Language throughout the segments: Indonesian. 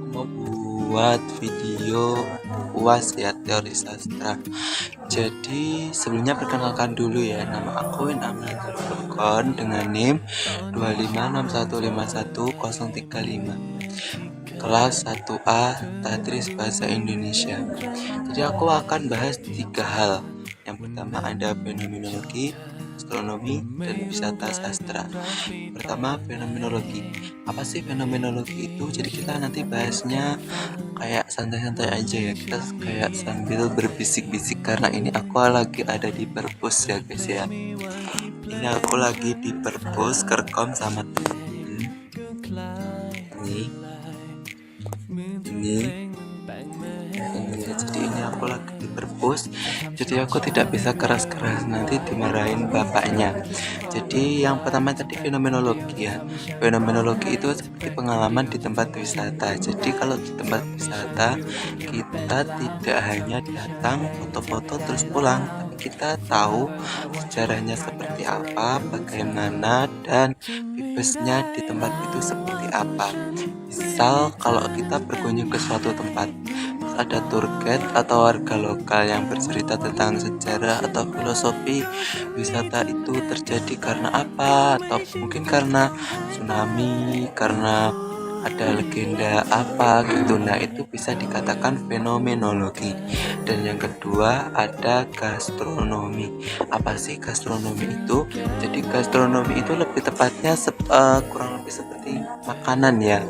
mau buat video UAS ya, teori sastra. Jadi sebelumnya perkenalkan dulu ya, nama aku Amnatul Furqon dengan NIM 256151035, kelas 1A Tadris Bahasa Indonesia. Jadi aku akan bahas 3 hal. Yang pertama ada fenomenologi, astronomi, dan wisata sastra. Pertama, fenomenologi. Apa sih fenomenologi itu? Jadi kita nanti bahasnya kayak santai-santai aja ya. Kita kayak sambil berbisik-bisik karena ini aku lagi ada di perpus ya guys ya. Ini aku lagi di perpus kerekam sama temen. Ini ya, jadi ini aku lagi di perpus, jadi aku tidak bisa keras-keras, nanti dimarahin bapaknya. Jadi yang pertama tadi fenomenologi ya. Fenomenologi itu seperti pengalaman di tempat wisata. Jadi kalau di tempat wisata kita tidak hanya datang foto-foto terus pulang, tapi kita tahu sejarahnya seperti apa, bagaimana, dan vibesnya di tempat itu seperti apa. Misal kalau kita berkunjung ke suatu tempat, ada tour guide atau warga lokal yang bercerita tentang sejarah atau filosofi wisata itu terjadi karena apa, atau mungkin karena tsunami, karena ada legenda apa gitu. Nah itu bisa dikatakan fenomenologi. Dan yang kedua ada gastronomi. Apa sih gastronomi itu? Jadi gastronomi itu lebih tepatnya kurang lebih seperti makanan ya,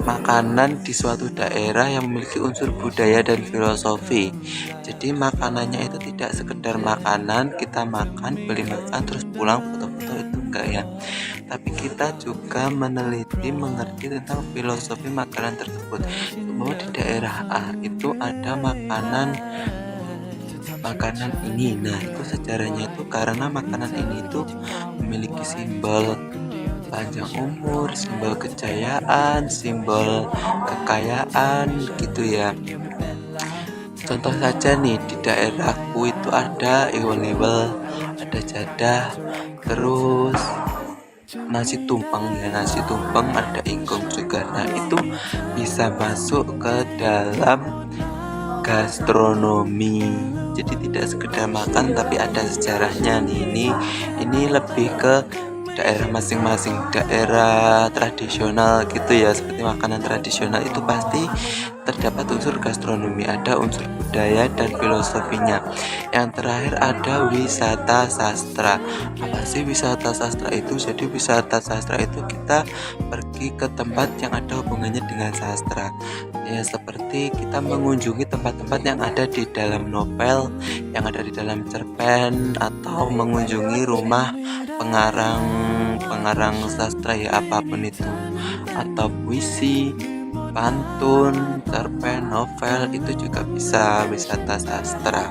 makanan di suatu daerah yang memiliki unsur budaya dan filosofi. Jadi makanannya itu tidak sekedar makanan, kita makan, beli makan terus pulang foto-foto, itu enggak ya. Tapi kita juga meneliti, mengerti tentang filosofi makanan tersebut. Bahwa di daerah A itu ada makanan ini. Nah, itu sejarahnya itu karena makanan ini itu memiliki simbol panjang umur, simbol kejayaan, simbol kekayaan gitu ya. Contoh saja nih, di daerahku itu ada iwel-iwel, ada jadah, terus nasi tumpeng ya, nasi tumpeng, ada ingkung juga. Nah itu bisa masuk ke dalam gastronomi. Jadi tidak sekedar makan tapi ada sejarahnya nih. Ini lebih ke daerah masing-masing, daerah tradisional gitu ya. Seperti makanan tradisional itu pasti terdapat unsur gastronomi, ada unsur budaya dan filosofinya. Yang terakhir ada wisata sastra. Apa sih wisata sastra itu? Jadi wisata sastra itu kita pergi ke tempat yang ada hubungannya dengan sastra ya, seperti kita mengunjungi tempat-tempat yang ada di dalam novel, yang ada di dalam cerpen, atau mengunjungi rumah pengarang sastra ya, apapun itu, atau puisi, pantun, cerpen, novel, itu juga bisa wisata sastra.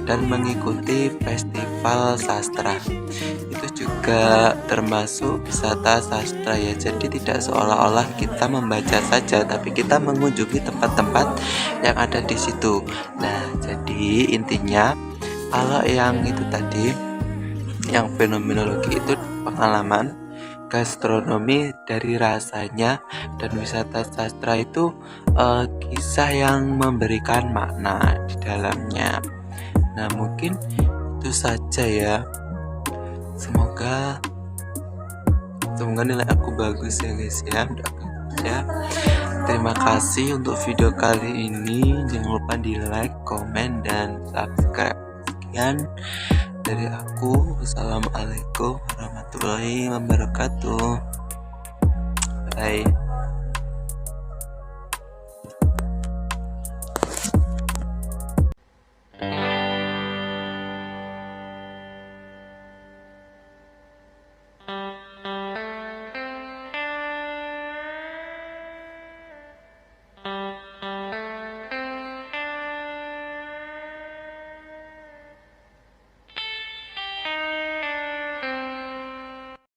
Dan mengikuti festival sastra itu juga termasuk wisata sastra ya. Jadi tidak seolah-olah kita membaca saja, tapi kita mengunjungi tempat-tempat yang ada di situ. Nah, jadi intinya kalau yang itu tadi, yang fenomenologi itu pengalaman, gastronomi dari rasanya, dan wisata sastra itu kisah yang memberikan makna di dalamnya. Nah mungkin itu saja ya. Semoga nilai aku bagus ya guys ya. Terima kasih untuk video kali ini. Jangan lupa di like, komen, dan subscribe. Sekian dari aku. Wassalamualaikum warahmatullahi wabarakatuh. Bye.